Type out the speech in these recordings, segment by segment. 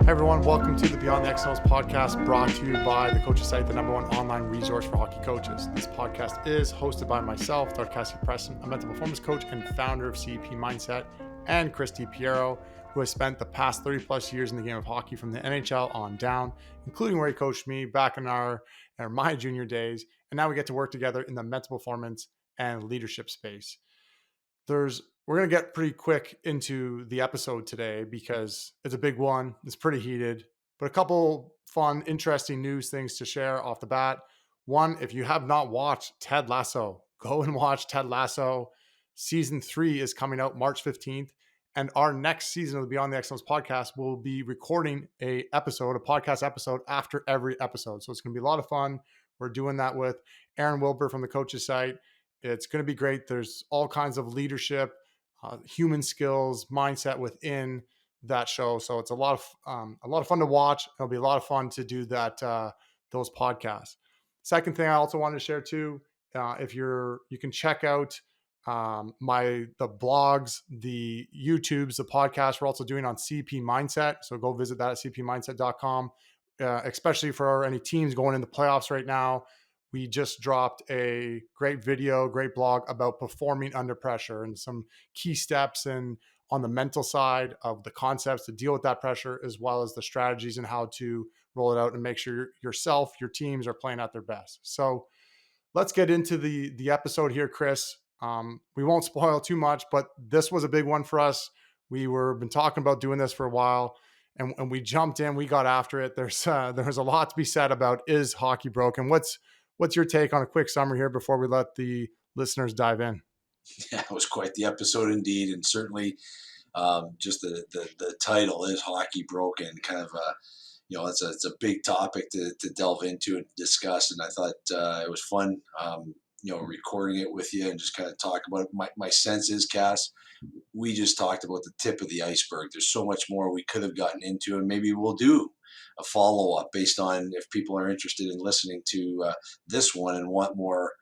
Hi everyone, welcome to the Beyond the X&Os podcast, brought to you by the Coaches Site, the number one online resource for hockey coaches. This podcast is hosted by myself, Dr. Cassie Preston, a mental performance coach and founder of CEP Mindset, and Chris DiPiero, who has spent the past 30 plus years in the game of hockey from the NHL on down, including where he coached me back in my junior days. And now we get to work together in the mental performance and leadership space. We're going to get pretty quick into the episode today because it's a big one. It's pretty heated, but a couple fun, interesting news things to share off the bat. One, if you have not watched Ted Lasso, go and watch Ted Lasso. Season 3 is coming out March 15th. And our next season of the Beyond the X&Os podcast will be recording a podcast episode after every episode. So it's going to be a lot of fun. We're doing that with Aaron Wilbur from the Coaches Site. It's going to be great. There's all kinds of leadership, human skills, mindset within that show. So it's a lot of fun to watch. It'll be a lot of fun to do those podcasts. Second thing I also wanted to share too, you can check out the blogs, the YouTubes, the podcasts we're also doing on CP Mindset. So go visit that at cpmindset.com, especially for any teams going into playoffs right now. We just dropped a great video, great blog about performing under pressure and some key steps and on the mental side of the concepts to deal with that pressure, as well as the strategies and how to roll it out and make sure yourself, your teams are playing at their best. So let's get into the episode here, Chris. We won't spoil too much, but this was a big one for us. Been talking about doing this for a while, and we jumped in, we got after it. There's a lot to be said about, is hockey broken? What's your take on a quick summary here before we let the listeners dive in? Yeah, it was quite the episode indeed, and certainly just the title is Hockey Broken. Kind of it's a big topic to delve into and discuss, and I thought it was fun, recording it with you and just kind of talk about it. My sense is, Cass, we just talked about the tip of the iceberg. There's so much more we could have gotten into, and maybe we'll do a follow-up based on if people are interested in listening to this one and want more,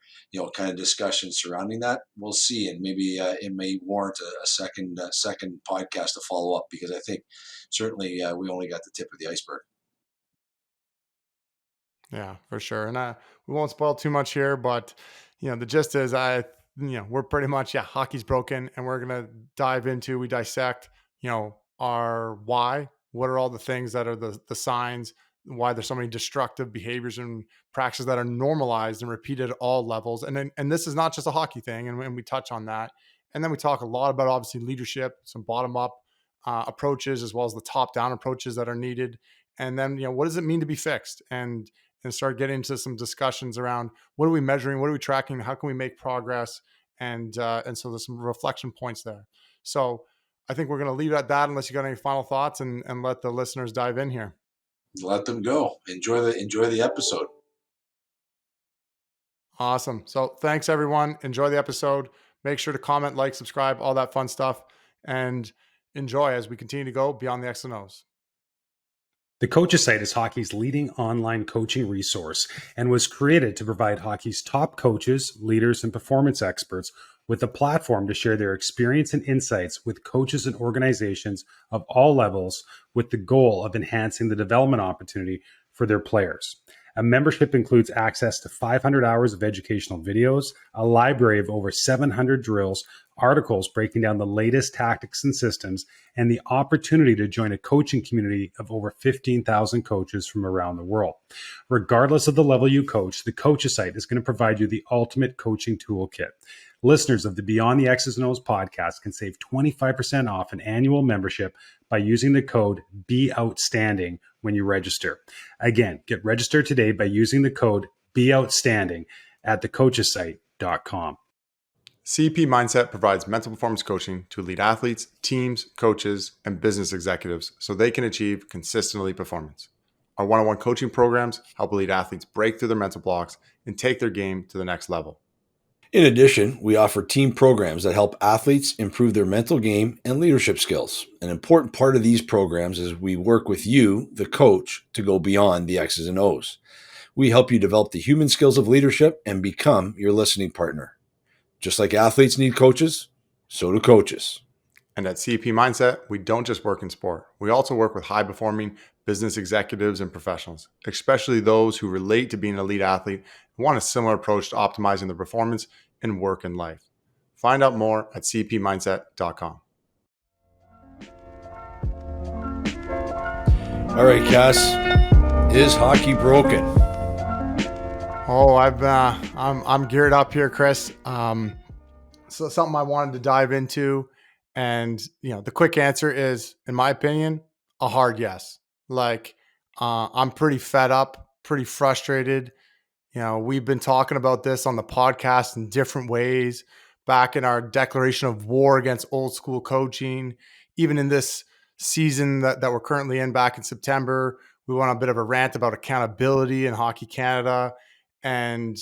kind of discussion surrounding that. We'll see, and maybe it may warrant a second podcast to follow up, because I think certainly we only got the tip of the iceberg. Yeah, for sure. And we won't spoil too much here, but the gist is we're pretty much, hockey's broken, and we're going to we dissect, our why. What are all the things that are the signs, why there's so many destructive behaviors and practices that are normalized and repeated at all levels. And this is not just a hockey thing. And we touch on that. And then we talk a lot about, obviously, leadership, some bottom up approaches, as well as the top down approaches that are needed. And then, what does it mean to be fixed? And start getting into some discussions around, what are we measuring? What are we tracking? How can we make progress? And so there's some reflection points there. So I think we're going to leave it at that, unless you got any final thoughts, and let the listeners dive in here. Let them go. Enjoy the episode. Awesome. So thanks, everyone. Enjoy the episode. Make sure to comment, like, subscribe, all that fun stuff, and enjoy as we continue to go beyond the X&Os. The Coaches Site is hockey's leading online coaching resource and was created to provide hockey's top coaches, leaders, and performance experts with a platform to share their experience and insights with coaches and organizations of all levels, with the goal of enhancing the development opportunity for their players. A membership includes access to 500 hours of educational videos, a library of over 700 drills, articles breaking down the latest tactics and systems, and the opportunity to join a coaching community of over 15,000 coaches from around the world. Regardless of the level you coach, the Coaches Site is going to provide you the ultimate coaching toolkit. Listeners of the Beyond the X's and O's podcast can save 25% off an annual membership by using the code BEOutstanding when you register. Again, get registered today by using the code BEOutstanding at thecoachessite.com. CP Mindset provides mental performance coaching to elite athletes, teams, coaches, and business executives so they can achieve consistent elite performance. Our one-on-one coaching programs help elite athletes break through their mental blocks and take their game to the next level. In addition, we offer team programs that help athletes improve their mental game and leadership skills. An important part of these programs is we work with you, the coach, to go beyond the X's and O's. We help you develop the human skills of leadership and become your listening partner. Just like athletes need coaches, so do coaches. And at CEP Mindset, we don't just work in sport. We also work with high-performing business executives and professionals, especially those who relate to being an elite athlete and want a similar approach to optimizing their performance in work and life. Find out more at cepmindset.com. All right, Cass, is hockey broken? Oh, I'm geared up here, Chris. So something I wanted to dive into, and the quick answer is, in my opinion, a hard yes. Like, I'm pretty fed up, pretty frustrated. We've been talking about this on the podcast in different ways, back in our declaration of war against old school coaching, even in this season that we're currently in back in September. We went on a bit of a rant about accountability in Hockey Canada. And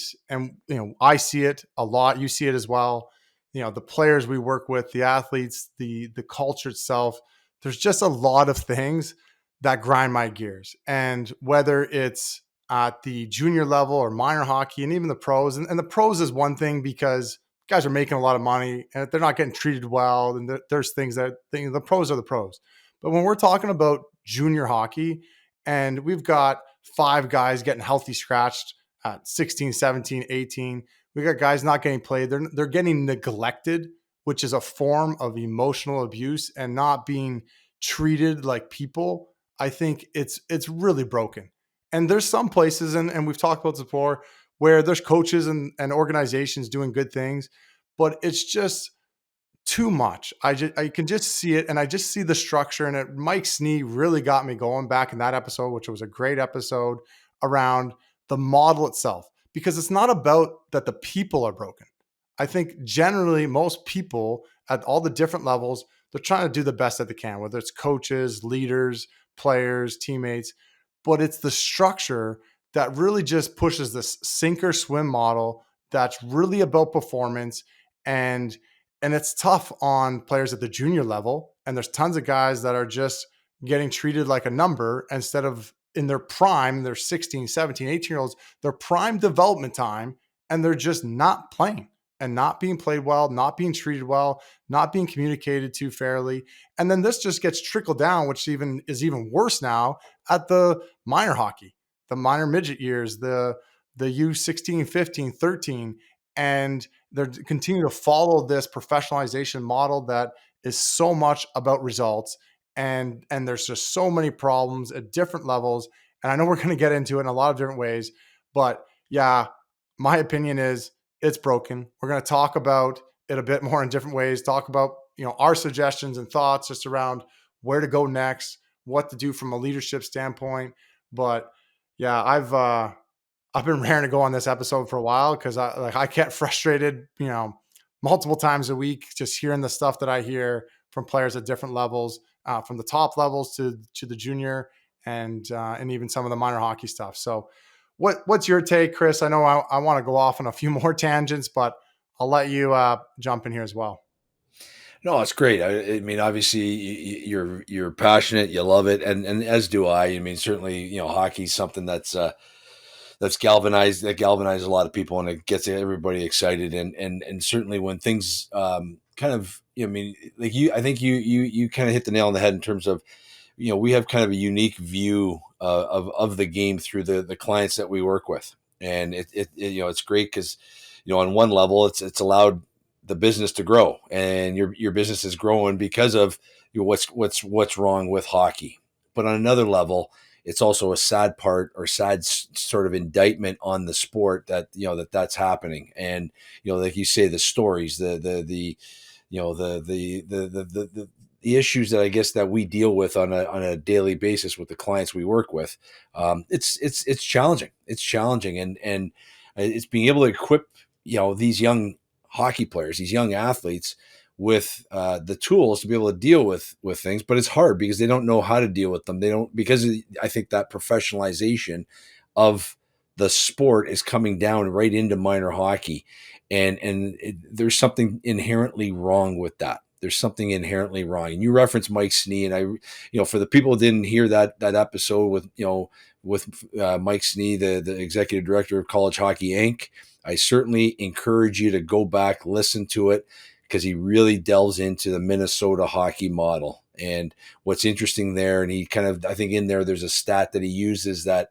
I see it a lot. You see it as well. The players we work with, the athletes, the culture itself. There's just a lot of things that grind my gears. And whether it's at the junior level or minor hockey and even the pros. And the pros is one thing because guys are making a lot of money and they're not getting treated well. And there's things that the pros are the pros. But when we're talking about junior hockey and we've got 5 guys getting healthy scratched at 16, 17, 18, we got guys not getting played. They're getting neglected, which is a form of emotional abuse and not being treated like people. I think it's really broken. And there's some places, and we've talked about this before, where there's coaches and organizations doing good things, but it's just too much. I can just see it, and I just see the structure. And Mike Snee really got me going back in that episode, which was a great episode around the model itself, because it's not about that the people are broken. I think generally most people at all the different levels, they're trying to do the best that they can, whether it's coaches, leaders, players, teammates, but it's the structure that really just pushes this sink or swim model that's really about performance. And it's tough on players at the junior level. And there's tons of guys that are just getting treated like a number instead of in their prime, they're 16, 17, 18-year-olds, their prime development time, and they're just not playing and not being played well, not being treated well, not being communicated to fairly. And then this just gets trickled down, which is even worse now at the minor hockey, the minor midget years, the U16, 15, 13. And they're continue to follow this professionalization model that is so much about results. And there's just so many problems at different levels. And I know we're going to get into it in a lot of different ways, but yeah, my opinion is it's broken. We're going to talk about it a bit more in different ways, talk about, our suggestions and thoughts just around where to go next, what to do from a leadership standpoint. But yeah, I've been raring to go on this episode for a while because I get frustrated, multiple times a week, just hearing the stuff that I hear from players at different levels, from the top levels to the junior and even some of the minor hockey stuff. So what's your take, Chris? I know I want to go off on a few more tangents, but I'll let you jump in here as well. No, it's great. I mean, obviously, you're passionate, you love it, and as do I. I mean, certainly, hockey's something that's galvanized a lot of people, and it gets everybody excited. And certainly when things kind of, I mean, like I think you kind of hit the nail on the head in terms of, we have kind of a unique view of the game through the clients that we work with, and it's great because, on one level, it's allowed the business to grow, and your business is growing because of what's wrong with hockey. But on another level, it's also a sad part or sad sort of indictment on the sport that that's happening. And like you say, the stories, the issues that I guess that we deal with on a daily basis with the clients we work with, it's challenging. It's challenging, and it's being able to equip these young hockey players, these young athletes, with the tools to be able to deal with things. But it's hard because they don't know how to deal with them. They don't, because I think that professionalization of the sport is coming down right into minor hockey, and there's something inherently wrong with that. There's something inherently wrong. And you referenced Mike Snee, and for the people who didn't hear that episode with Mike Snee, the executive director of College Hockey Inc., I certainly encourage you to go back, listen to it, because he really delves into the Minnesota hockey model. And what's interesting there, and he kind of, I think in there, there's a stat that he uses that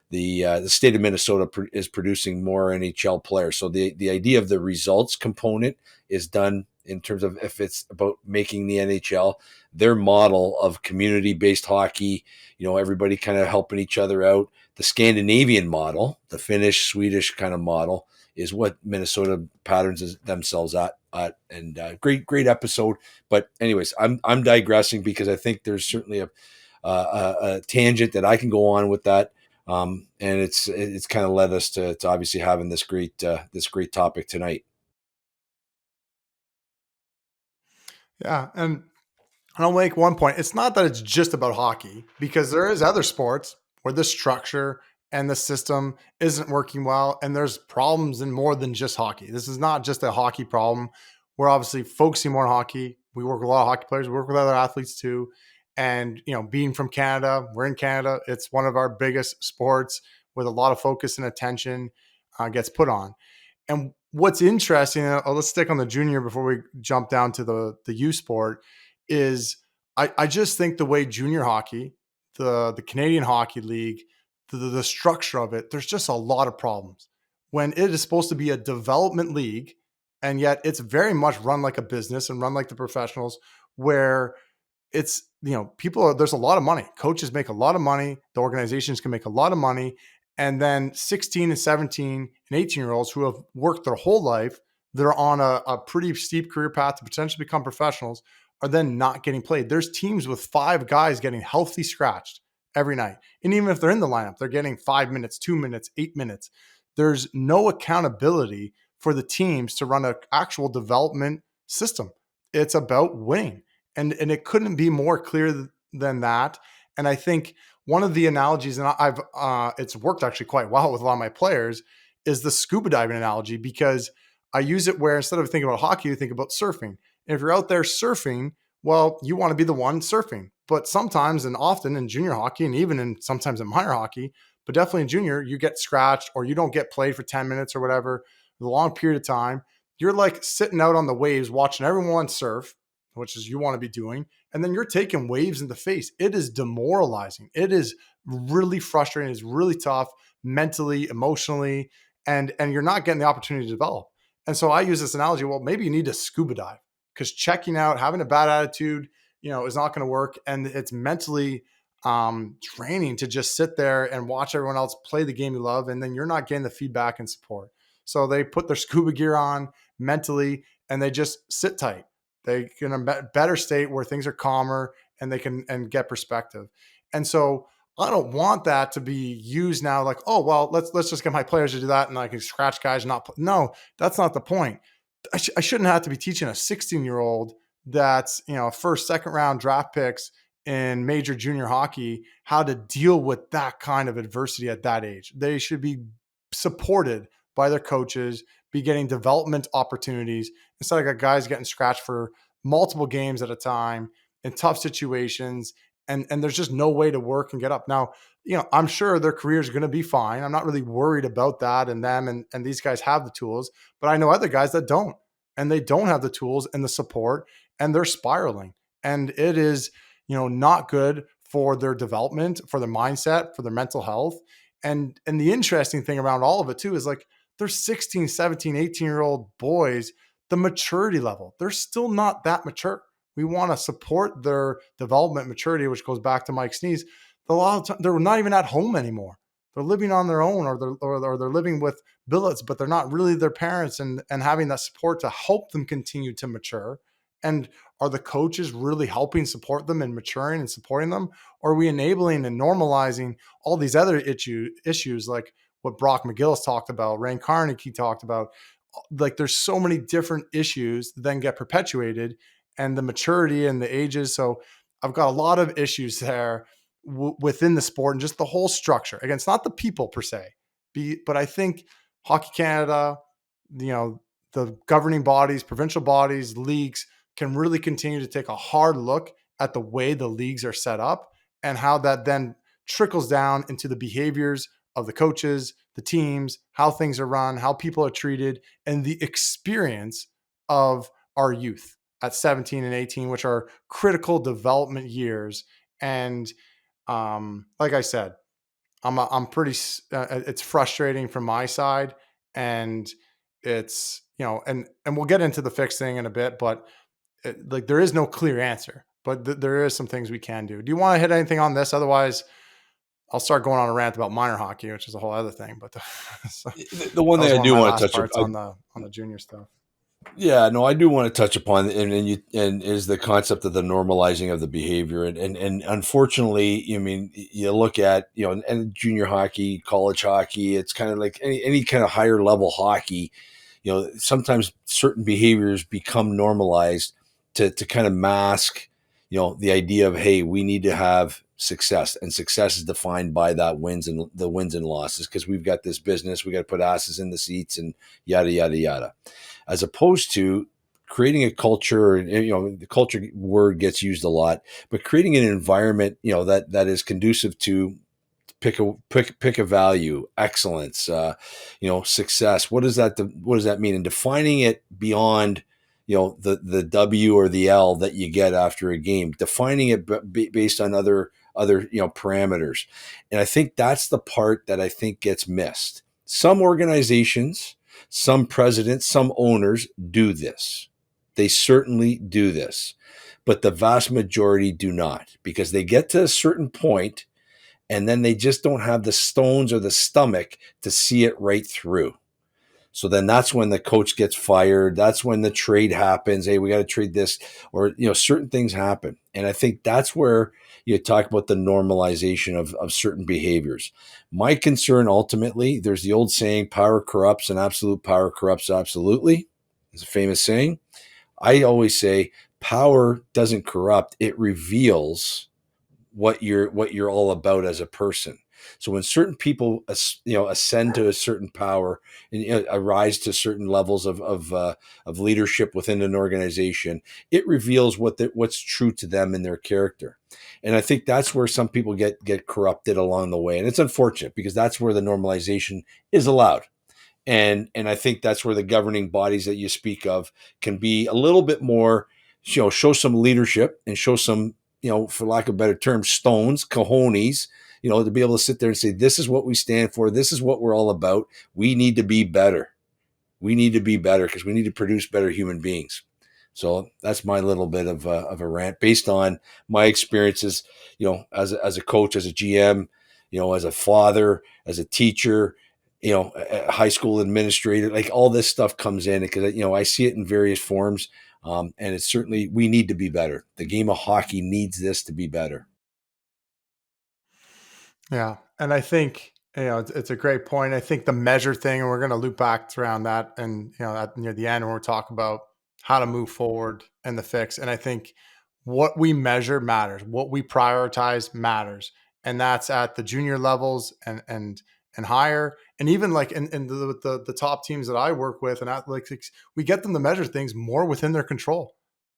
the state of Minnesota is producing more NHL players. So the idea of the results component is done in terms of if it's about making the NHL, their model of community-based hockey, everybody kind of helping each other out. The Scandinavian model, the Finnish, Swedish kind of model, is what Minnesota patterns themselves at. And great episode. But anyways, I'm digressing because I think there's certainly a tangent that I can go on with that. And it's kind of led us to obviously having this great topic tonight. Yeah, and I'll make one point. It's not that it's just about hockey, because there is other sports where the structure and the system isn't working well, and there's problems in more than just hockey. This is not just a hockey problem. We're obviously focusing more on hockey. We work with a lot of hockey players. We work with other athletes too. And, being from Canada, we're in Canada. It's one of our biggest sports with a lot of focus and attention gets put on. And what's interesting, let's stick on the junior before we jump down to the youth sport, is I just think the way junior hockey, the Canadian Hockey League, the structure of it, there's just a lot of problems. When it is supposed to be a development league, and yet it's very much run like a business and run like the professionals, where it's, there's a lot of money. Coaches make a lot of money. The organizations can make a lot of money. And then 16 and 17 and 18-year-olds who have worked their whole life, they're on a pretty steep career path to potentially become professionals, are then not getting played. There's teams with 5 guys getting healthy scratched every night. And even if they're in the lineup, they're getting 5 minutes, 2 minutes, 8 minutes. There's no accountability for the teams to run an actual development system. It's about winning. And it couldn't be more clear than that. And I think one of the analogies, and it's worked actually quite well with a lot of my players, is the scuba diving analogy, because I use it where instead of thinking about hockey, you think about surfing. And if you're out there surfing, well, you want to be the one surfing. But sometimes and often in junior hockey, and even sometimes in minor hockey, but definitely in junior, you get scratched or you don't get played for 10 minutes or whatever, a long period of time. You're like sitting out on the waves watching everyone surf, which is you want to be doing, and then you're taking waves in the face. It is demoralizing. It is really frustrating. It's really tough mentally, emotionally, and you're not getting the opportunity to develop. And so I use this analogy. Well, maybe you need to scuba dive, because checking out, having a bad attitude, is not going to work, and it's mentally draining to just sit there and watch everyone else play the game you love, and then you're not getting the feedback and support. So they put their scuba gear on mentally, and they just sit tight. They get in a better state where things are calmer and they can get perspective. And so I don't want that to be used now like, oh, well, let's just get my players to do that and I can scratch guys and not play. No, that's not the point. I shouldn't have to be teaching a 16-year-old that's, first, second round draft picks in major junior hockey how to deal with that kind of adversity at that age. They should be supported by their coaches, be getting development opportunities instead of guys getting scratched for multiple games at a time in tough situations. And there's just no way to work and get up. Now, I'm sure their career is going to be fine. I'm not really worried about that and them. And these guys have the tools, but I know other guys that don't, and they don't have the tools and the support, and they're spiraling. And it is, not good for their development, for their mindset, for their mental health. And the interesting thing around all of it too is like, they're 16, 17, 18-year-old boys, the maturity level, they're still not that mature. We want to support their development maturity, which goes back to Mike Sneeze. A lot of time, they're not even at home anymore. They're living on their own, or they're living with billets, but they're not really their parents and having that support to help them continue to mature. And are the coaches really helping support them and maturing and supporting them? Or are we enabling and normalizing all these other issues like what Brock McGillis talked about, Ryan Carnegie talked about? Like there's so many different issues that then get perpetuated, and the maturity and the ages. So I've got a lot of issues there within the sport and just the whole structure. Again, it's not the people per se, but I think Hockey Canada, the governing bodies, provincial bodies, leagues can really continue to take a hard look at the way the leagues are set up and how that then trickles down into the behaviors of the coaches, the teams, how things are run, how people are treated, and the experience of our youth at 17 and 18, which are critical development years. And like I said, I'm pretty, it's frustrating from my side, and it's, and we'll get into the fix thing in a bit, but like there is no clear answer, but there is some things we can do. Do you want to hit anything on this? Otherwise, I'll start going on a rant about minor hockey, which is a whole other thing. But so, The one that was thing I one of do my want to last touch parts on, on the junior stuff. yeah, no, I do want to touch upon, and is the concept of the normalizing of the behavior, and unfortunately, I mean, you look at, and junior hockey, college hockey, it's kind of like any kind of higher level hockey. Sometimes certain behaviors become normalized to kind of mask, the idea of, hey, we need to have success, and success is defined by that wins and losses, because we've got this business, we got to put asses in the seats and yada yada yada, as opposed to creating a culture. The culture word gets used a lot, but creating an environment, that is conducive to pick a value, excellence, success. What does that mean? And defining it beyond, the W or the L that you get after a game, defining it based on other parameters. And I think that's the part that I think gets missed. Some organizations, some presidents, some owners do this. They certainly do this, but the vast majority do not, because they get to a certain point and then they just don't have the stones or the stomach to see it right through. So then that's when the coach gets fired. That's when the trade happens. Hey, we got to trade this, or, certain things happen. And I think that's where you talk about the normalization of certain behaviors. My concern, ultimately, there's the old saying, power corrupts and absolute power corrupts absolutely. It's a famous saying. I always say power doesn't corrupt. It reveals what you're all about as a person. So when certain people, ascend to a certain power and arise to certain levels of leadership within an organization, it reveals what's true to them in their character. And I think that's where some people get corrupted along the way, and it's unfortunate, because that's where the normalization is allowed. And I think that's where the governing bodies that you speak of can be a little bit more, show some leadership and show some, for lack of a better term, stones, cojones, to be able to sit there and say, this is what we stand for. This is what we're all about. We need to be better. We need to be better, because we need to produce better human beings. So that's my little bit of a rant based on my experiences, as a coach, as a GM, as a father, as a teacher, a high school administrator. Like, all this stuff comes in, because I see it in various forms, and it's certainly, we need to be better. The game of hockey needs this to be better. Yeah, and I think it's a great point. I think the measure thing, and we're going to loop back around that, and near the end when we talk about how to move forward and the fix. And I think what we measure matters, what we prioritize matters, and that's at the junior levels and higher, and even like in the top teams that I work with and athletics, we get them to measure things more within their control,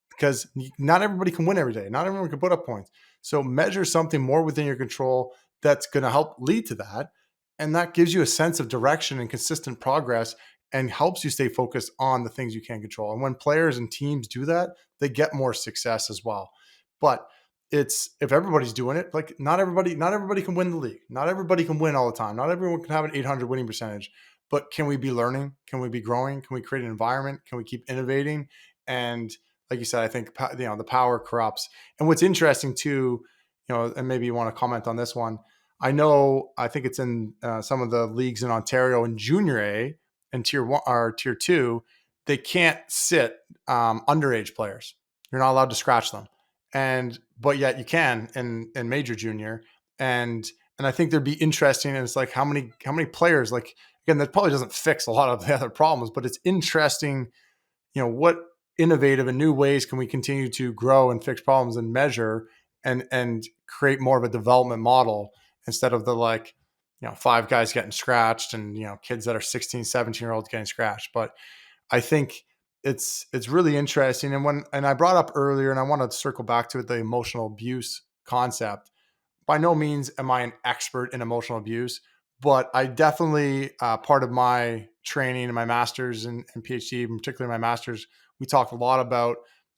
because not everybody can win every day. Not everyone can put up points. So measure something more within your control that's going to help lead to that. And that gives you a sense of direction and consistent progress, and helps you stay focused on the things you can control. And when players and teams do that, they get more success as well. But it's, if everybody's doing it, like not everybody can win the league. Not everybody can win all the time. Not everyone can have an 800 winning percentage. But can we be learning? Can we be growing? Can we create an environment? Can we keep innovating? And like you said, I think the power corrupts. And what's interesting too, and maybe you want to comment on this one. I think it's in some of the leagues in Ontario in Junior A and Tier 1 or Tier 2, they can't sit underage players. You're not allowed to scratch them, but yet you can in Major Junior. And I think there'd be interesting. And it's like how many players, like, again, that probably doesn't fix a lot of the other problems, but it's interesting. What innovative and new ways can we continue to grow and fix problems and measure and create more of a development model, instead of the, like, 5 guys getting scratched and, kids that are 16, 17-year-olds getting scratched. But I think it's really interesting. And I brought up earlier, and I want to circle back to it, the emotional abuse concept. By no means am I an expert in emotional abuse, but I definitely, part of my training and my master's and PhD, particularly my master's, we talk a lot about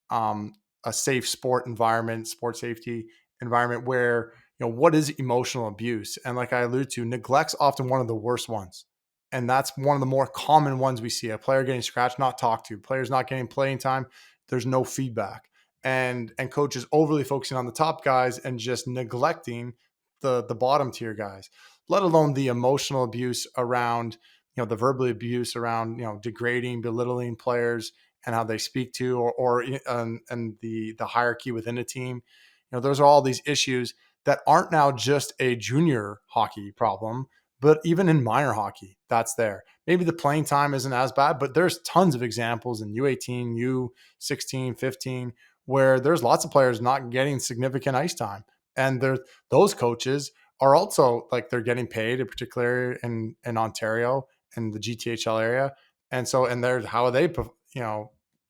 a safe sport environment, sport safety environment where, what is emotional abuse? And like I alluded to, neglect's often one of the worst ones. And that's one of the more common ones we see. A player getting scratched, not talked to, players not getting playing time, there's no feedback. And coaches overly focusing on the top guys and just neglecting the bottom tier guys, let alone the emotional abuse around, the verbal abuse around, degrading, belittling players and how they speak to, or and the hierarchy within a team. Those are all these issues that aren't now just a junior hockey problem, but even in minor hockey, that's there. Maybe the playing time isn't as bad, but there's tons of examples in U18, U16, 15, where there's lots of players not getting significant ice time. And those coaches are also like, they're getting paid, particularly in Ontario and the GTHL area. And so, and there's how are they,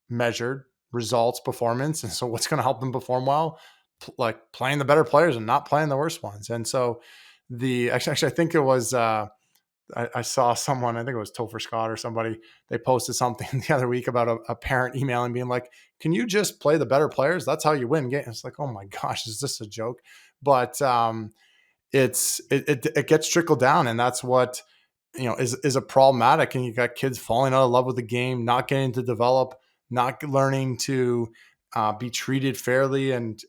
measured results, performance. And so what's going to help them perform well? Like playing the better players and not playing the worst ones. And so actually I think it was, I saw someone, I think it was Topher Scott or somebody, they posted something the other week about a parent emailing being like, can you just play the better players? That's how you win games. It's like, oh my gosh, is this a joke? But it gets trickled down, and that's what, is a problematic. And you got kids falling out of love with the game, not getting to develop, not learning to be treated fairly and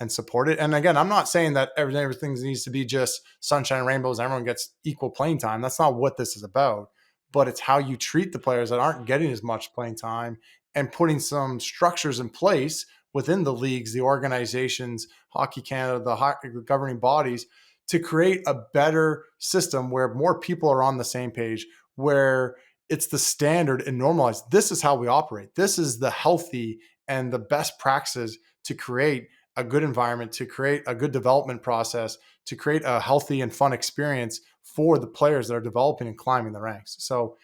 supported. And again, I'm not saying that everything needs to be just sunshine and rainbows. Everyone gets equal playing time. That's not what this is about. But it's how you treat the players that aren't getting as much playing time, and putting some structures in place within the leagues, the organizations, Hockey Canada, the governing bodies, to create a better system where more people are on the same page, where it's the standard and normalized. This is how we operate. This is the healthy and the best practices to create a good environment, to create a good development process, to create a healthy and fun experience for the players that are developing and climbing the ranks. So,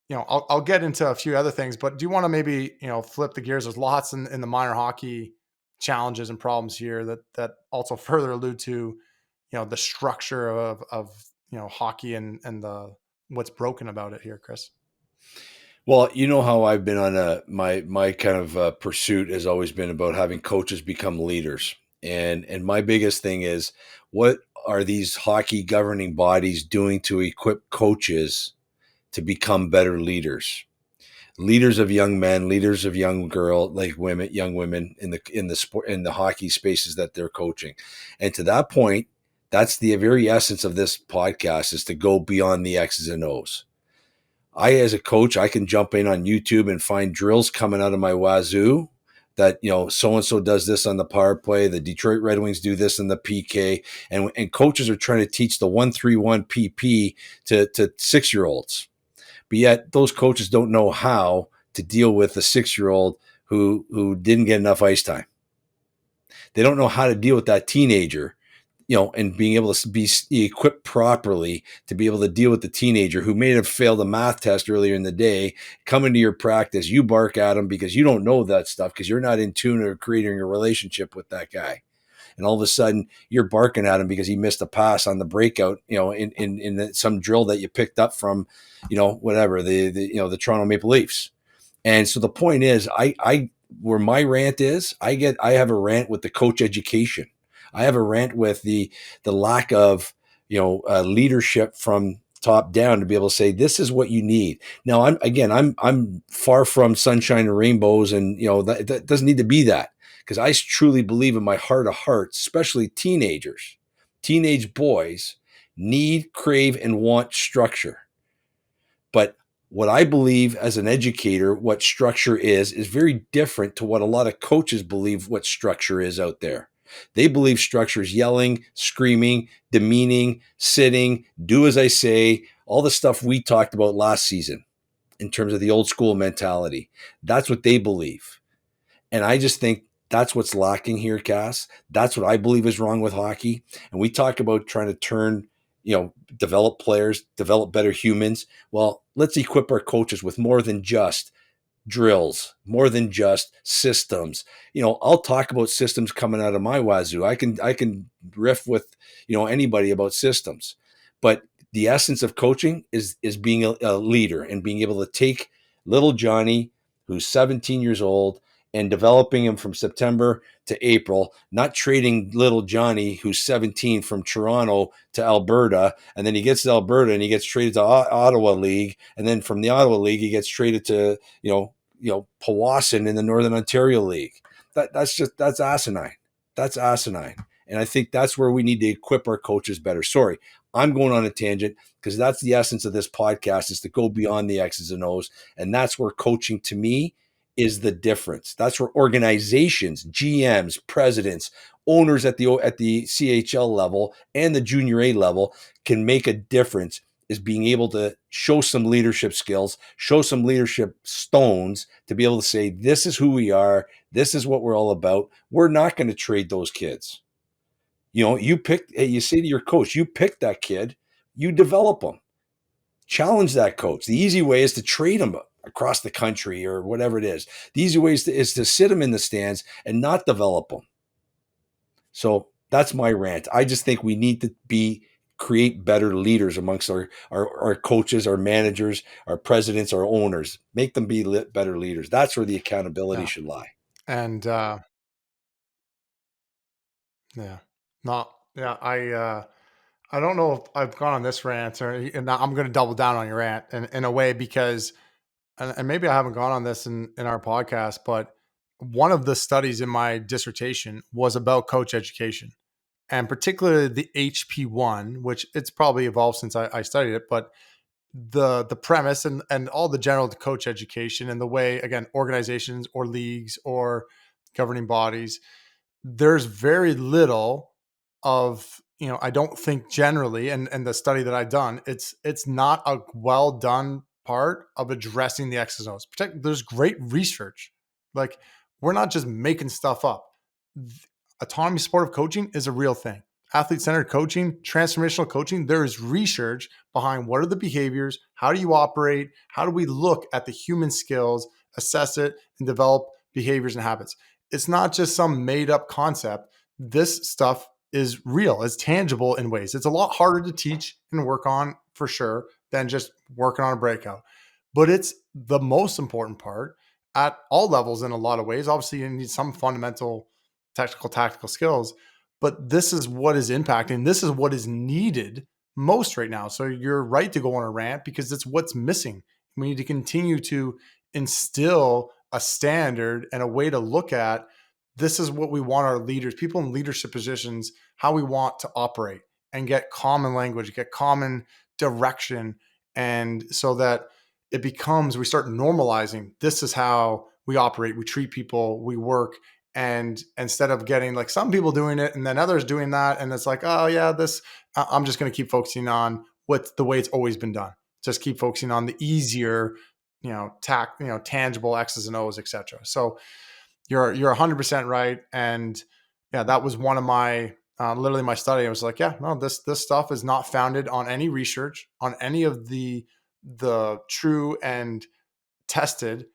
I'll get into a few other things, but do you want to maybe, flip the gears? There's lots in the minor hockey challenges and problems here that also further allude to, the structure of hockey and the what's broken about it here, Chris. Well, you know how I've been on my kind of pursuit has always been about having coaches become leaders. And my biggest thing is, what are these hockey governing bodies doing to equip coaches to become better leaders? Leaders of young men, leaders of young young women in the sport, in the hockey spaces that they're coaching. And to that point, that's the very essence of this podcast, is to go beyond the X's and O's. As a coach, I can jump in on YouTube and find drills coming out of my wazoo that, so-and-so does this on the power play. The Detroit Red Wings do this in the PK. And coaches are trying to teach the 1-3-1 PP to 6-year-olds. But yet those coaches don't know how to deal with a 6-year-old who didn't get enough ice time. They don't know how to deal with that teenager, and being able to be equipped properly to be able to deal with the teenager who may have failed a math test earlier in the day, come into your practice, you bark at them because you don't know that stuff, because you're not in tune or creating a relationship with that guy. And all of a sudden you're barking at him because he missed a pass on the breakout, in some drill that you picked up from, whatever, the Toronto Maple Leafs. And so the point is, I where my rant is, I have a rant with the coach education. I have a rant with the lack of, leadership from top down to be able to say, this is what you need. Now, I'm far from sunshine and rainbows, and that doesn't need to be that, because I truly believe in my heart of hearts, especially teenage boys need, crave, and want structure. But what I believe as an educator, what structure is very different to what a lot of coaches believe what structure is out there. They believe structure is yelling, screaming, demeaning, sitting, do as I say, all the stuff we talked about last season in terms of the old school mentality. That's what they believe. And I just think that's what's lacking here, Cass. That's what I believe is wrong with hockey. And we talk about trying to turn, develop players, develop better humans. Well, let's equip our coaches with more than just drills, more than just systems. I'll talk about systems coming out of my wazoo. I can riff with, anybody about systems. But the essence of coaching is being a leader and being able to take little Johnny, who's 17 years old and developing him from September to April, not trading little Johnny, who's 17, from Toronto to Alberta. And then he gets to Alberta and he gets traded to Ottawa League. And then from the Ottawa League, he gets traded to, Powassan in the Northern Ontario League. That's asinine. That's asinine. And I think that's where we need to equip our coaches better. Sorry, I'm going on a tangent because that's the essence of this podcast, is to go beyond the X's and O's. And that's where coaching, to me, is the difference. That's where organizations, GMs, presidents, owners at the CHL level and the junior A level can make a difference, is being able to show some leadership skills, show some leadership stones to be able to say, this is who we are. This is what we're all about. We're not going to trade those kids. You say to your coach, you pick that kid, you develop them, challenge that coach. The easy way is to trade them across the country or whatever it is. The easy way is to sit them in the stands and not develop them. So that's my rant. I just think we need to create better leaders amongst our coaches, our managers, our presidents, our owners. Make them be better leaders. That's where the accountability should lie. And I don't know if I've gone on this rant, and I'm going to double down on your rant in a way, because, and maybe I haven't gone on this in our podcast, but one of the studies in my dissertation was about coach education, and particularly the HP1, which it's probably evolved since I studied it, but the premise and all the general coach education and the way, again, organizations or leagues or governing bodies, there's very little of, I don't think generally, and the study that I've done, it's not a well done part of addressing the X's and O's. There's great research. Like, we're not just making stuff up. Autonomy supportive coaching is a real thing. Athlete-centered coaching, transformational coaching, there is research behind what are the behaviors, how do you operate, how do we look at the human skills, assess it, and develop behaviors and habits. It's not just some made up concept. This stuff is real, it's tangible in ways. It's a lot harder to teach and work on, for sure, than just working on a breakout. But it's the most important part at all levels in a lot of ways. Obviously, you need some fundamental technical, tactical skills, but this is what is impacting. This is what is needed most right now. So you're right to go on a rant, because it's what's missing. We need to continue to instill a standard and a way to look at, this is what we want our leaders, people in leadership positions, how we want to operate, and get common language, get common direction. And so that it becomes, we start normalizing, this is how we operate, we treat people, we work. And instead of getting like some people doing it and then others doing that, and it's like, oh yeah, I'm just going to keep focusing on what's the way it's always been done. Just keep focusing on the easier, tangible X's and O's, etc. So you're 100% right. And yeah, that was one of my, literally my study. I was like, yeah, no, this stuff is not founded on any research, on any of the true and tested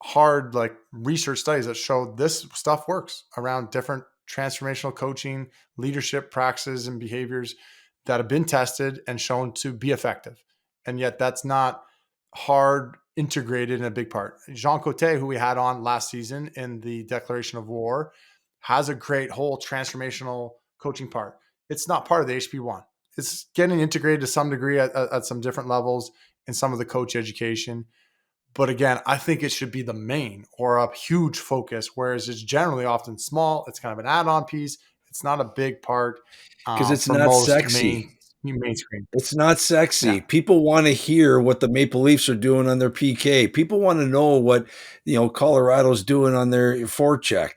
hard like research studies that show this stuff works around different transformational coaching, leadership practices and behaviors that have been tested and shown to be effective. And yet that's not hard integrated in a big part. Jean Coté, who we had on last season in the Declaration of War, has a great whole transformational coaching part. It's not part of the HP1. It's getting integrated to some degree at some different levels in some of the coach education. But again, I think it should be the main or a huge focus, whereas it's generally often small. It's kind of an add-on piece. It's not a big part. Because it's not sexy. Mainstream. It's not sexy. Yeah. People want to hear what the Maple Leafs are doing on their PK. People want to know what Colorado's doing on their forecheck,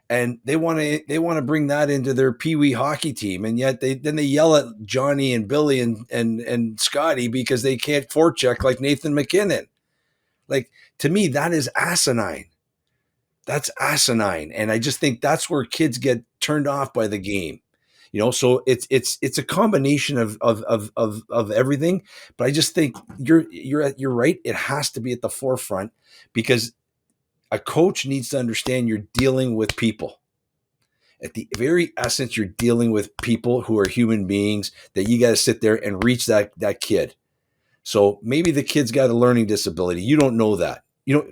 and they want to bring that into their Pee Wee hockey team. And yet they yell at Johnny and Billy and Scotty because they can't forecheck like Nathan McKinnon. Like, to me, that is asinine. That's asinine. And I just think that's where kids get turned off by the game. So it's a combination of everything. But I just think you're right. It has to be at the forefront, because a coach needs to understand you're dealing with people. At the very essence, you're dealing with people who are human beings, that you got to sit there and reach that kid. So maybe the kid's got a learning disability. You don't know that.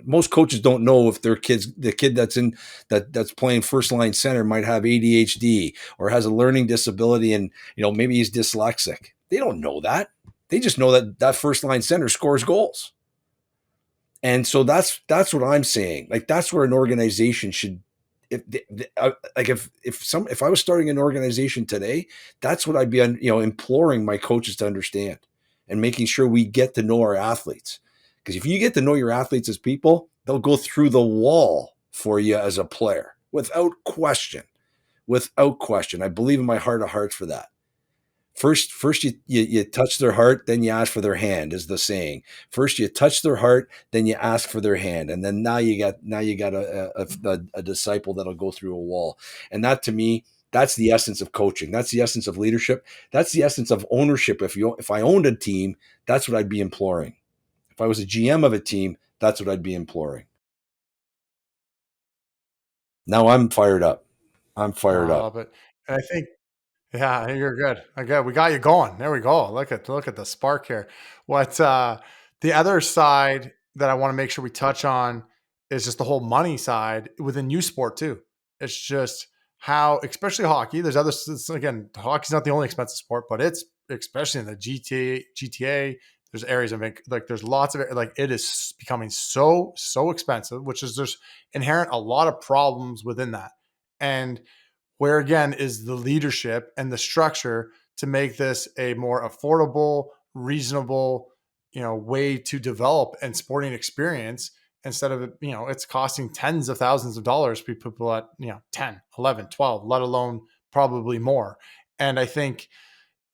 most coaches don't know if the kid that's playing first line center might have ADHD or has a learning disability, and maybe he's dyslexic. They don't know that. They just know that first line center scores goals. And so that's what I'm saying. Like, that's where an organization should, if I was starting an organization today, that's what I'd be imploring my coaches to understand, and making sure we get to know our athletes. Because if you get to know your athletes as people, they'll go through the wall for you as a player without question. Without question. I believe in my heart of hearts for that. First you touch their heart, then you ask for their hand, is the saying. First you touch their heart, then you ask for their hand, and then now you got a disciple that'll go through a wall. And that, to me, that's the essence of coaching. That's the essence of leadership. That's the essence of ownership. If I owned a team, that's what I'd be imploring. If I was a GM of a team, that's what I'd be imploring. Now I'm fired up. I'm fired I up. love it. And I think, yeah, you're good. Okay, we got you going. There we go. Look at the spark here. What the other side that I want to make sure we touch on is just the whole money side within youth sport too. It's just how, especially hockey. There's other, again, hockey's not the only expensive sport, but it's especially in the GTA. There's areas of like there's lots of like it is becoming so expensive, which is there's inherent a lot of problems within that. And where again is the leadership and the structure to make this a more affordable, reasonable, way to develop and sporting experience instead of, it's costing tens of thousands of dollars for people at, 10, 11, 12, let alone probably more. And I think,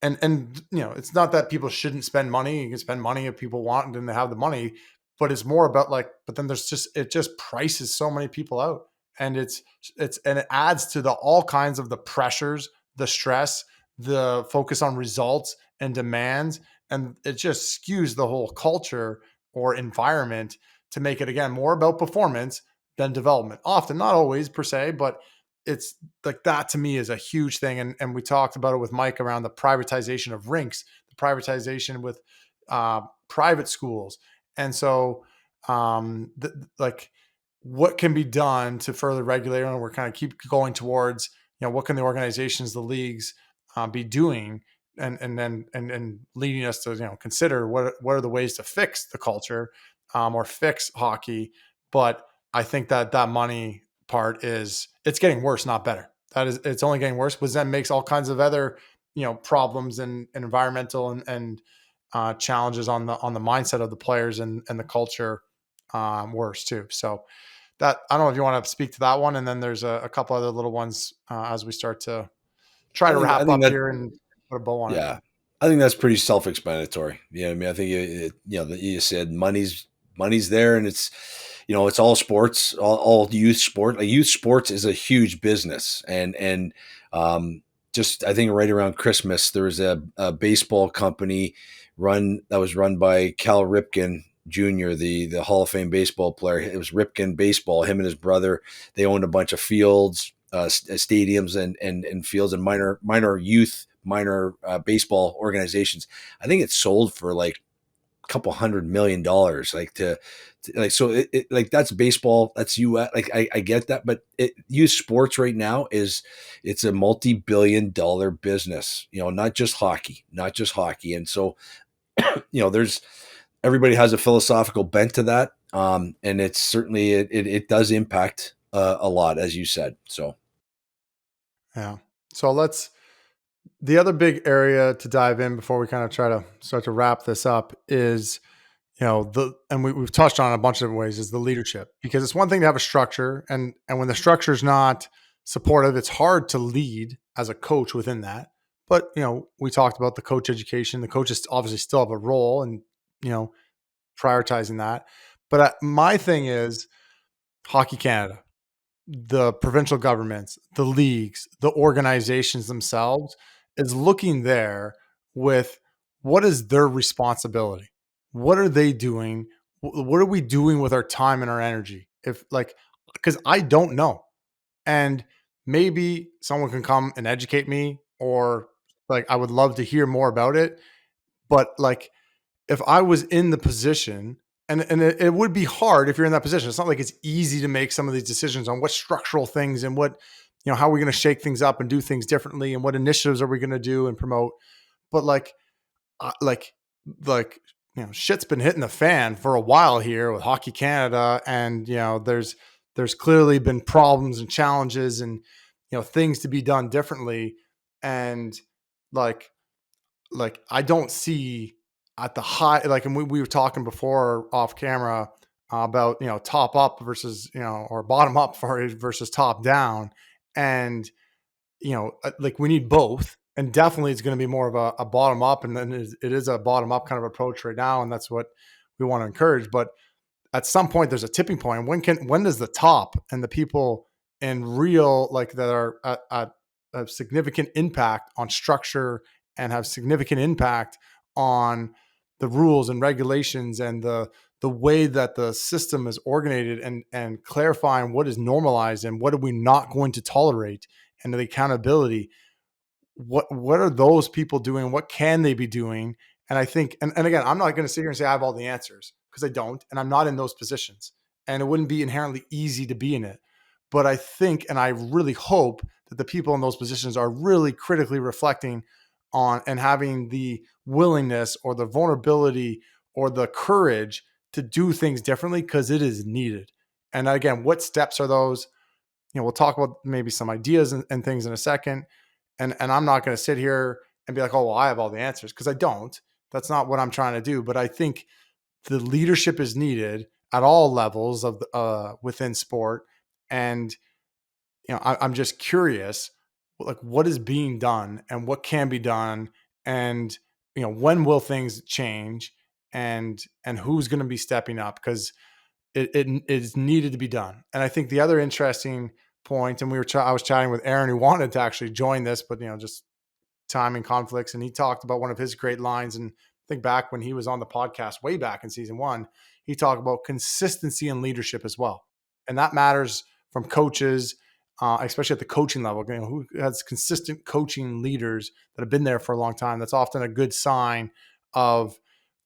and it's not that people shouldn't spend money. You can spend money if people want and they have the money, but it's more about like, but then it just prices so many people out. And and it adds to all kinds of the pressures, the stress, the focus on results and demands. And it just skews the whole culture or environment to make it, again, more about performance than development. Often, not always per se, but it's like that to me is a huge thing. And we talked about it with Mike around the privatization of rinks, the privatization with private schools. And so, like, what can be done to further regulate? And we're kind of keep going towards, what can the organizations, the leagues be doing? And leading us to, consider what are the ways to fix the culture or fix hockey. But I think that money part it's getting worse, not better. It's only getting worse, because then makes all kinds of other, problems and environmental and challenges on the mindset of the players and the culture worse too. So that, I don't know if you want to speak to that one, and then there's a couple other little ones as we start to try I to think I wrap think up that here and put a bow on it. Yeah, I think that's pretty self-explanatory. I mean, I think you said money's there, and it's all sports, all youth sport. Like, youth sports is a huge business, and just, I think right around Christmas there was a baseball company that was run by Cal Ripken Jr., the Hall of Fame baseball player. It was Ripken Baseball. Him and his brother, they owned a bunch of fields, stadiums, and fields, and minor youth baseball organizations. I think it's sold for like a couple $100 million, so like, that's baseball, that's US. Like, I get that, but youth sports right now it's a multi-billion-dollar business, not just hockey. And so, there's, everybody has a philosophical bent to that. And it's certainly, it does impact a lot, as you said. So Yeah. So the other big area to dive in before we kind of try to start to wrap this up is, and we've touched on a bunch of different ways, is the leadership. Because it's one thing to have a structure, and when the structure is not supportive, it's hard to lead as a coach within that. But, we talked about the coach education. The coaches obviously still have a role and, prioritizing that. But my thing is Hockey Canada, the provincial governments, the leagues, the organizations themselves is looking there with what is their responsibility? What are they doing? What are we doing with our time and our energy? Because I don't know. And maybe someone can come and educate me, or like, I would love to hear more about it. But like, if I was in the position and it would be hard if you're in that position. It's not like it's easy to make some of these decisions on what structural things and what, how are we going to shake things up and do things differently, and what initiatives are we going to do and promote. But uh, like, like, shit's been hitting the fan for a while here with Hockey Canada, and there's clearly been problems and challenges and things to be done differently, and like I don't see at the high, and we were talking before off camera about top up versus or bottom up versus top down, and we need both, and definitely it's going to be more of a bottom up, and then it is a bottom up kind of approach right now, and that's what we want to encourage. But at some point there's a tipping point. When does the top and the people in real, that are at a significant impact on structure and have significant impact on the rules and regulations and the way that the system is organized, and clarifying what is normalized and what are we not going to tolerate, and the accountability, what are those people doing? What can they be doing? And I think, and again, I'm not going to sit here and say I have all the answers, because I don't, and I'm not in those positions, and it wouldn't be inherently easy to be in it. But I think, and I really hope that the people in those positions are really critically reflecting on and having the willingness or the vulnerability or the courage to do things differently, because it is needed. And again, what steps are those? We'll talk about maybe some ideas and things in a second. And I'm not going to sit here and be like, oh, well, I have all the answers, because I don't. That's not what I'm trying to do. But I think the leadership is needed at all levels of within sport. And I'm just curious, what is being done and what can be done, and when will things change, and who's going to be stepping up, because it is needed to be done. And I think the other interesting point, and I was chatting with Aaron, who wanted to actually join this, but just timing conflicts, and he talked about one of his great lines. And I think back when he was on the podcast way back in season 1, he talked about consistency in leadership as well, and that matters from coaches, especially at the coaching level. Who has consistent coaching leaders that have been there for a long time? That's often a good sign of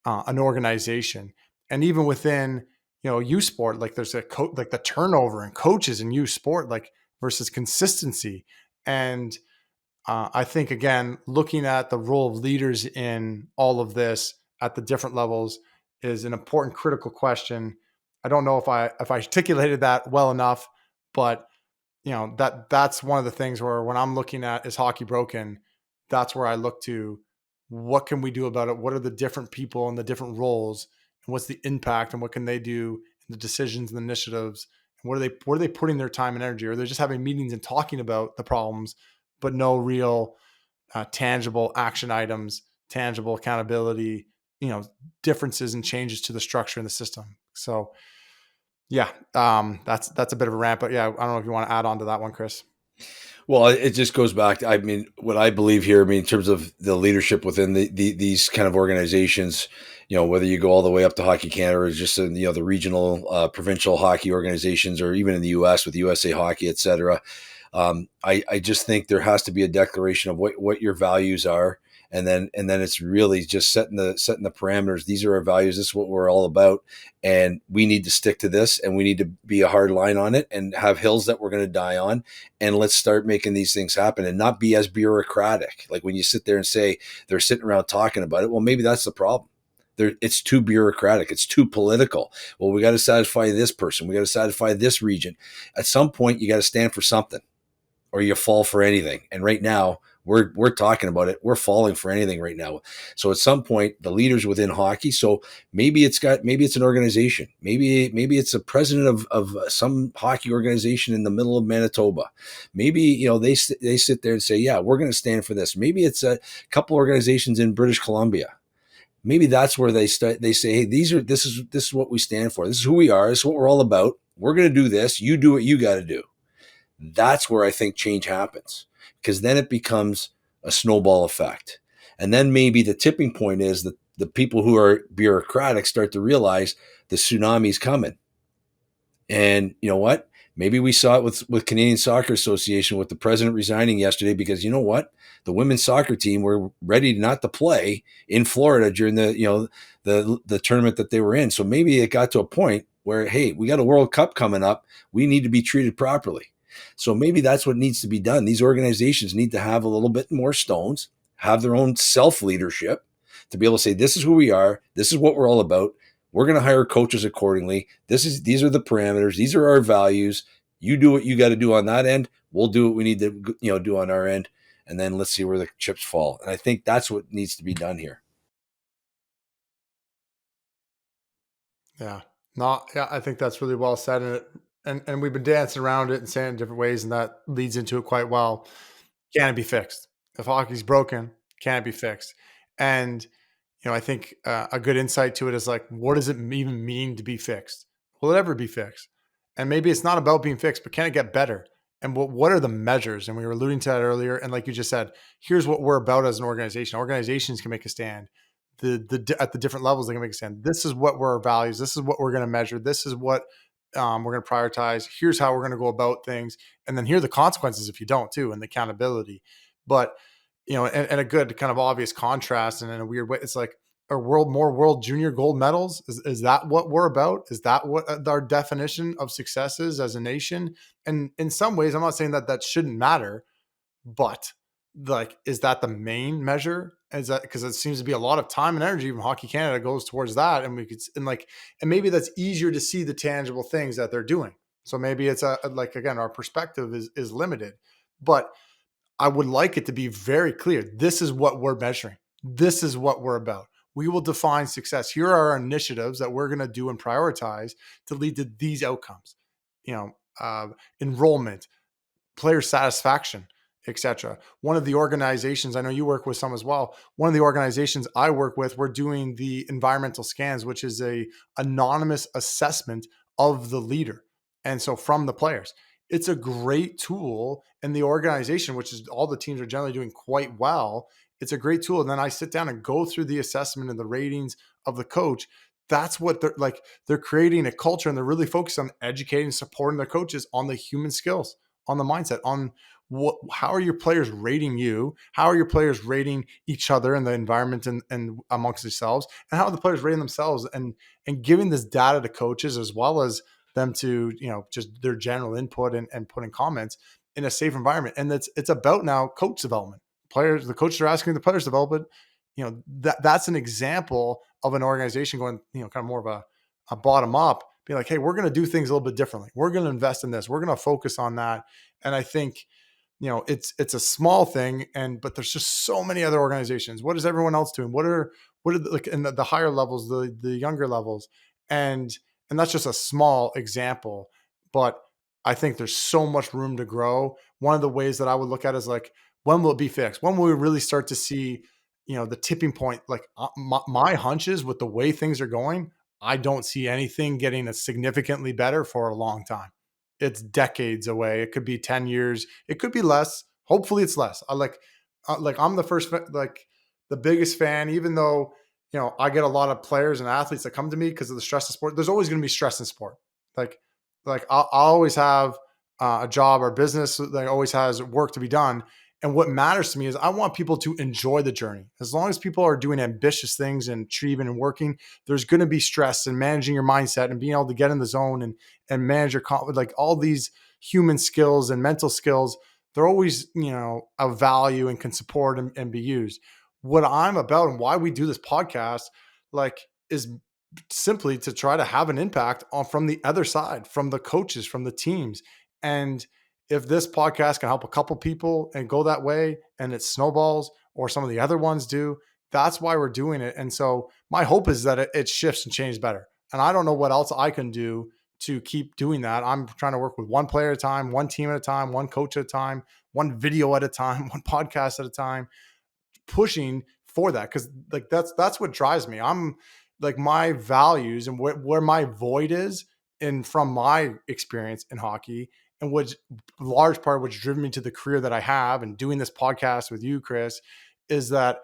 an organization. And even within youth sport, there's like the turnover in coaches in youth sport, versus consistency. And I think, again, looking at the role of leaders in all of this at the different levels is an important, critical question. I don't know if I articulated that well enough, but that's one of the things where, when I'm looking at, is hockey broken, that's where I look to, what can we do about it? What are the different people and the different roles, and what's the impact, and what can they do in the decisions and the initiatives, and where are they putting their time and energy? Or they're just having meetings and talking about the problems, but no real tangible action items, tangible accountability, differences and changes to the structure in the system. So yeah, that's a bit of a rant, but yeah, I don't know if you want to add on to that one, Chris. Well, it just goes back. I mean, what I believe here, in terms of the leadership within these kind of organizations, whether you go all the way up to Hockey Canada, or just in, the regional, provincial hockey organizations, or even in the U.S. with USA Hockey, et cetera. I just think there has to be a declaration of what your values are. And then it's really just setting the parameters. These are our values. This is what we're all about. And we need to stick to this, and we need to be a hard line on it, and have hills that we're going to die on. And let's start making these things happen, and not be as bureaucratic. Like when you sit there and say they're sitting around talking about it, well, maybe that's the problem. It's too bureaucratic. It's too political. Well, we got to satisfy this person. We got to satisfy this region. At some point, you got to stand for something, or you fall for anything. And right now, we're talking about it. We're falling for anything right now. So at some point, the leaders within hockey. So maybe it's an organization. Maybe it's a president of some hockey organization in the middle of Manitoba. Maybe they sit there and say, yeah, we're going to stand for this. Maybe it's a couple organizations in British Columbia. Maybe that's where they start. They say, hey, this is what we stand for. This is who we are. This is what we're all about. We're going to do this. You do what you got to do. That's where I think change happens, because then it becomes a snowball effect. And then maybe the tipping point is that the people who are bureaucratic start to realize the tsunami's coming. And you know what? Maybe we saw it with Canadian Soccer Association with the president resigning yesterday because you know what? The women's soccer team were ready not to play in Florida during the tournament that they were in. So maybe it got to a point where, hey, we got a World Cup coming up. We need to be treated properly. So maybe that's what needs to be done. These organizations need to have a little bit more stones, have their own self-leadership to be able to say, this is who we are. This is what we're all about. We're going to hire coaches accordingly. These are the parameters. These are our values. You do what you got to do on that end. We'll do what we need to do on our end. And then let's see where the chips fall. And I think that's what needs to be done here. Yeah. No, yeah, I think that's really well said. And we've been dancing around it and saying it in different ways, and that leads into it quite well. Can it be fixed? If hockey's broken, can it be fixed? And I think a good insight to it is like, what does it even mean to be fixed? Will it ever be fixed? And maybe it's not about being fixed, but can it get better? And what are the measures? And we were alluding to that earlier. And like you just said, here's what we're about as an organization. Organizations can make a stand. At the different levels, they can make a stand. This is what were our values. This is what we're going to measure. This is what we're going to prioritize. Here's how we're going to go about things. And then here are the consequences if you don't too, and the accountability. But and a good kind of obvious contrast, and in a weird way, it's like more world junior gold medals. Is that what we're about? Is that what our definition of success is as a nation? And in some ways, I'm not saying that shouldn't matter, but like, is that the main measure? Is that because it seems to be a lot of time and energy from Hockey Canada goes towards that, and and maybe that's easier to see the tangible things that they're doing. So maybe it's like, again, our perspective is limited, but I would like it to be very clear. This is what we're measuring. This is what we're about. We will define success. Here are our initiatives that we're going to do and prioritize to lead to these outcomes. Enrollment, player satisfaction, etc. One of the organizations, I know you work with some as well. One of the organizations I work with, we're doing the environmental scans, which is a anonymous assessment of the leader. And so from the players, it's a great tool in the organization, which is all the teams are generally doing quite well. It's a great tool. And then I sit down and go through the assessment and the ratings of the coach. That's what they're like. They're creating a culture, and they're really focused on educating and supporting their coaches on the human skills, on the mindset, on how are your players rating you? How are your players rating each other in the environment and amongst themselves? And how are the players rating themselves? And giving this data to coaches as well as them to, just their general input and putting comments in a safe environment. And it's about now coach development. The coaches are asking the players development. That's an example of an organization going, kind of more of a bottom up, being like, hey, we're going to do things a little bit differently. We're going to invest in this. We're going to focus on that. And I think, it's a small thing, but there's just so many other organizations. What is everyone else doing? What are like in the higher levels, the younger levels, and that's just a small example. But I think there's so much room to grow. One of the ways that I would look at is like, when will it be fixed? When will we really start to see, the tipping point? Like my hunches with the way things are going, I don't see anything getting significantly better for a long time. It's decades away. It could be 10 years. It could be less. Hopefully it's less. I'm the first, like the biggest fan, even though, I get a lot of players and athletes that come to me because of the stress of sport. There's always going to be stress in sport. Like I'll always have a job or business that always has work to be done. And what matters to me is I want people to enjoy the journey. As long as people are doing ambitious things and achieving and working, there's going to be stress and managing your mindset and being able to get in the zone and manage your, like all these human skills and mental skills. They're always, of value and can support and be used. What I'm about and why we do this podcast, is simply to try to have an impact from the other side, from the coaches, from the teams. And if this podcast can help a couple people and go that way and it snowballs, or some of the other ones do, that's why we're doing it. And so my hope is that it shifts and changes better. And I don't know what else I can do to keep doing that. I'm trying to work with one player at a time, one team at a time, one coach at a time, one video at a time, one podcast at a time, pushing for that. Cause that's what drives me. I'm like, my values and where my void is, and from my experience in hockey, and which large part which driven me to the career that I have and doing this podcast with you, Chris, is that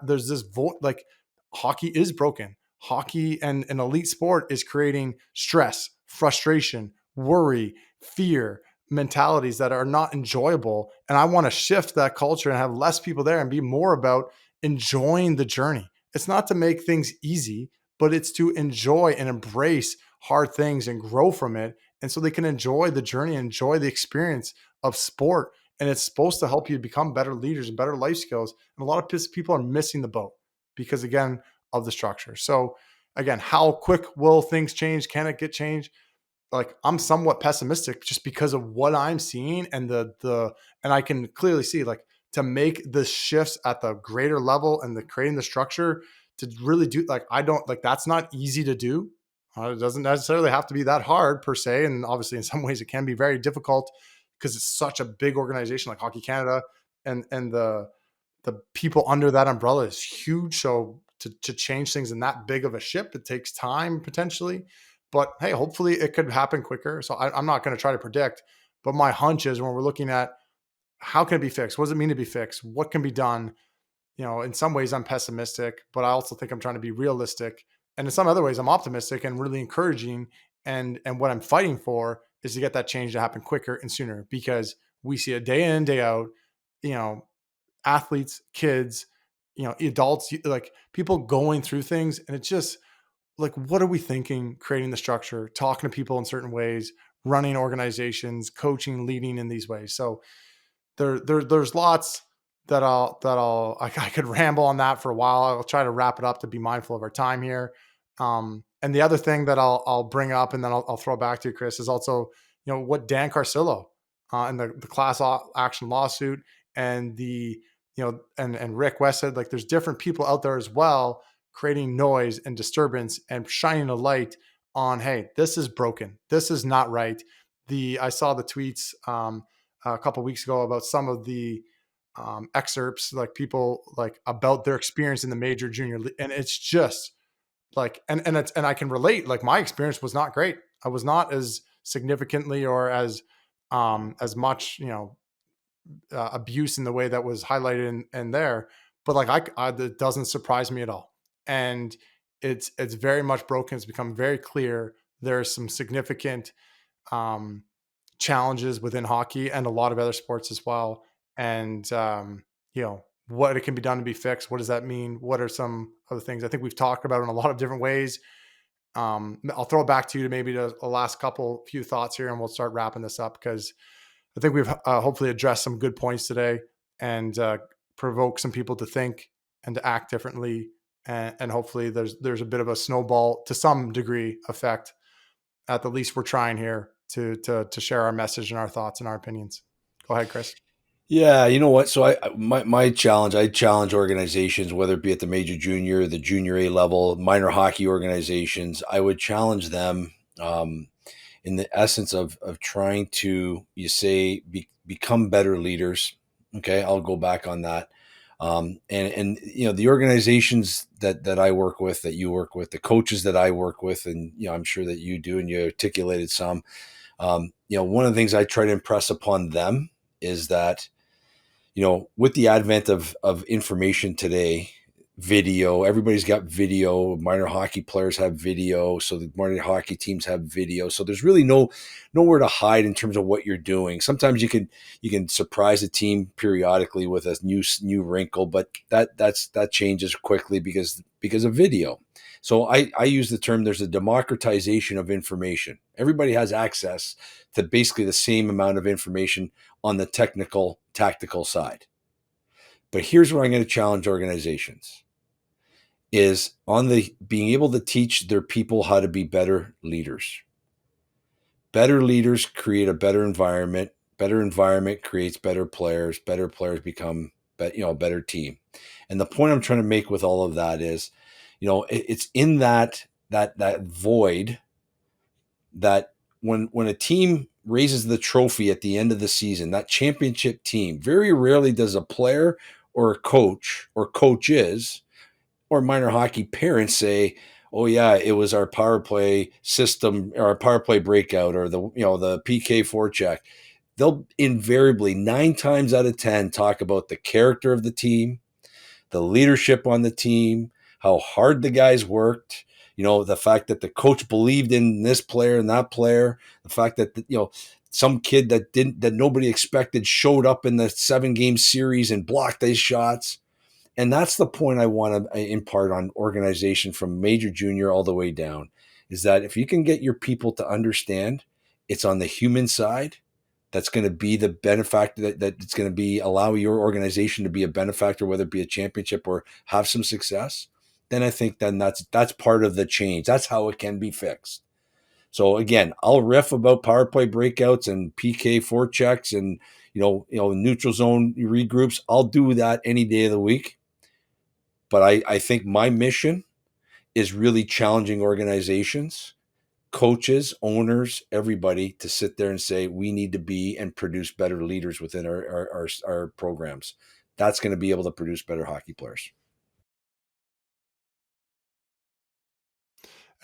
there's this void. Like, hockey is broken. Hockey and an elite sport is creating stress, frustration, worry, fear mentalities that are not enjoyable. And I want to shift that culture and have less people there and be more about enjoying the journey. It's not to make things easy, but it's to enjoy and embrace hard things and grow from it. And so they can enjoy the journey, enjoy the experience of sport. And it's supposed to help you become better leaders and better life skills. And a lot of people are missing the boat because, again, of the structure. So, again, how quick will things change? Can it get changed? Like, I'm somewhat pessimistic just because of what I'm seeing and and I can clearly see, like, to make the shifts at the greater level and the creating the structure to really do, like, I don't like, that's not easy to do. It doesn't necessarily have to be that hard per se. And obviously in some ways it can be very difficult because it's such a big organization like Hockey Canada, and the people under that umbrella is huge. So to change things in that big of a ship, it takes time potentially. But hey, hopefully it could happen quicker. So I'm not going to try to predict, but my hunch is when we're looking at how can it be fixed? What does it mean to be fixed? What can be done? In some ways I'm pessimistic, but I also think I'm trying to be realistic. And in some other ways I'm optimistic and really encouraging. And what I'm fighting for is to get that change to happen quicker and sooner, because we see it day in, day out, you know, athletes, kids, adults, like people going through things. And it's just like, what are we thinking? Creating the structure, talking to people in certain ways, running organizations, coaching, leading in these ways. So there's lots I could ramble on that for a while. I'll try to wrap it up to be mindful of our time here. And the other thing that I'll bring up, and then I'll throw back to you, Chris, is also, what Dan Carcillo and the class action lawsuit, and and Rick West said, like, there's different people out there as well creating noise and disturbance and shining a light on, hey, this is broken. This is not right. I saw the tweets a couple of weeks ago about some of the excerpts, like people like about their experience in the major junior league. And it's just like, and I can relate, like my experience was not great. I was not as significantly or as much, abuse in the way that was highlighted in there. But like it doesn't surprise me at all. And it's very much broken. It's become very clear. There's some significant challenges within hockey and a lot of other sports as well. And, what it can be done to be fixed. What does that mean? What are some other things? I think we've talked about in a lot of different ways. I'll throw it back to you to maybe the last few thoughts here, and we'll start wrapping this up, because I think we've hopefully addressed some good points today and provoke some people to think and to act differently. And hopefully there's a bit of a snowball to some degree effect. At the least we're trying here to share our message and our thoughts and our opinions. Go ahead, Chris. Yeah, you know what? So I challenge organizations, whether it be at the major junior, the junior A level, minor hockey organizations. I would challenge them in the essence of trying to, become better leaders. Okay, I'll go back on that. And the organizations that I work with, that you work with, the coaches that I work with, and I'm sure that you do, and you articulated some. One of the things I try to impress upon them is that, with the advent of information today, video, everybody's got video. Minor hockey players have video, so the minor hockey teams have video. So there's really nowhere to hide in terms of what you're doing. Sometimes you can surprise a team periodically with a new wrinkle, but that changes quickly because of video. So I use the term, there's a democratization of information. Everybody has access to basically the same amount of information on the technical, tactical side. But here's where I'm going to challenge organizations, is on the being able to teach their people how to be better leaders. Better leaders create a better environment. Better environment creates better players. Better players become a better team. And the point I'm trying to make with all of that is, it's in that void that when a team raises the trophy at the end of the season, that championship team, very rarely does a player or a coach or coaches or minor hockey parents say, "Oh yeah, it was our power play system or our power play breakout or the PK forecheck." They'll invariably 9 times out of 10 talk about the character of the team, the leadership on the team, how hard the guys worked, the fact that the coach believed in this player and that player, the fact that some kid that nobody expected showed up in the 7-game series and blocked these shots. And that's the point I want to impart on organization from major, junior, all the way down, is that if you can get your people to understand it's on the human side that's going to be the benefactor, that it's going to be allow your organization to be a benefactor, whether it be a championship or have some success, then I think then that's part of the change. That's how it can be fixed. So again, I'll riff about power play breakouts and PK forechecks and neutral zone regroups. I'll do that any day of the week. But I think my mission is really challenging organizations, coaches, owners, everybody to sit there and say, we need to be and produce better leaders within our programs. That's going to be able to produce better hockey players.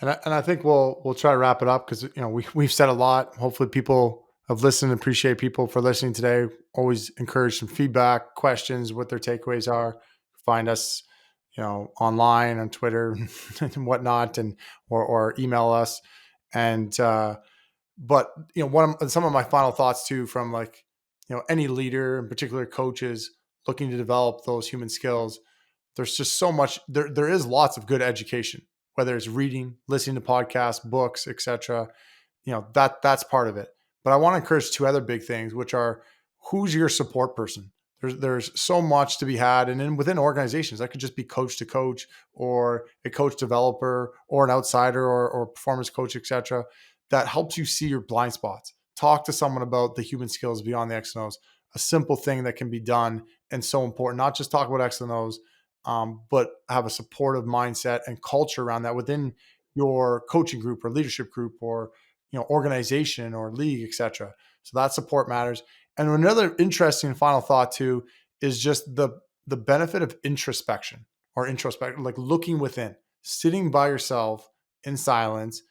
And I think we'll try to wrap it up because we've said a lot. Hopefully people have listened. Appreciate people for listening today. Always encourage some feedback, questions, what their takeaways are. Find us, online on Twitter and whatnot, or email us. And but some of my final thoughts too, from any leader, in particular coaches looking to develop those human skills. There's just so much. There is lots of good education, whether it's reading, listening to podcasts, books, etc. That's part of it. But I want to encourage two other big things, which are, who's your support person? There's so much to be had. And then within organizations, that could just be coach to coach, or a coach developer, or an outsider, or performance coach, etc. That helps you see your blind spots. Talk to someone about the human skills beyond the X and O's. A simple thing that can be done and so important. Not just talk about X and O's, but have a supportive mindset and culture around that within your coaching group or leadership group or organization or league, etc. So that support matters. And another interesting final thought too is just the benefit of introspection, like looking within, sitting by yourself in silence.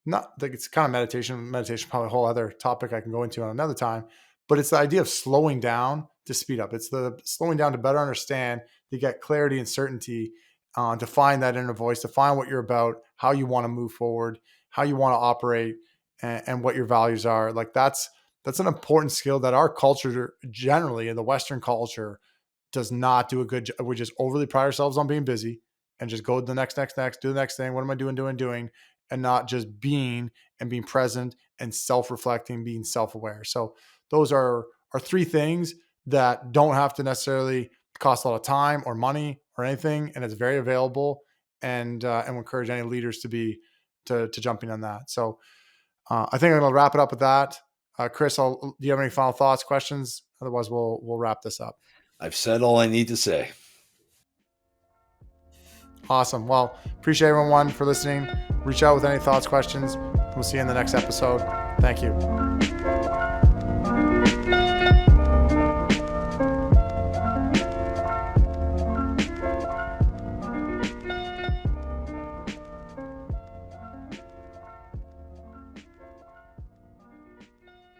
Not like it's kind of meditation, probably a whole other topic I can go into on another time, but it's the idea of slowing down to speed up. It's the slowing down to better understand, to get clarity and certainty, to find that inner voice, to find what you're about, how you want to move forward, how you want to operate, and what your values are. Like that's an important skill that our culture generally, in the Western culture, does not do a good job. We just overly pride ourselves on being busy and just go to the next, do the next thing. What am I doing? And not just being present and self-reflecting, being self-aware. So those are three things that don't have to necessarily cost a lot of time or money or anything. And it's very available, and we encourage any leaders to jump in on that. So I think I'm going to wrap it up with that. Chris, do you have any final thoughts, questions? Otherwise we'll wrap this up. I've said all I need to say. Awesome. Well, appreciate everyone for listening. Reach out with any thoughts, questions. We'll see you in the next episode. Thank you.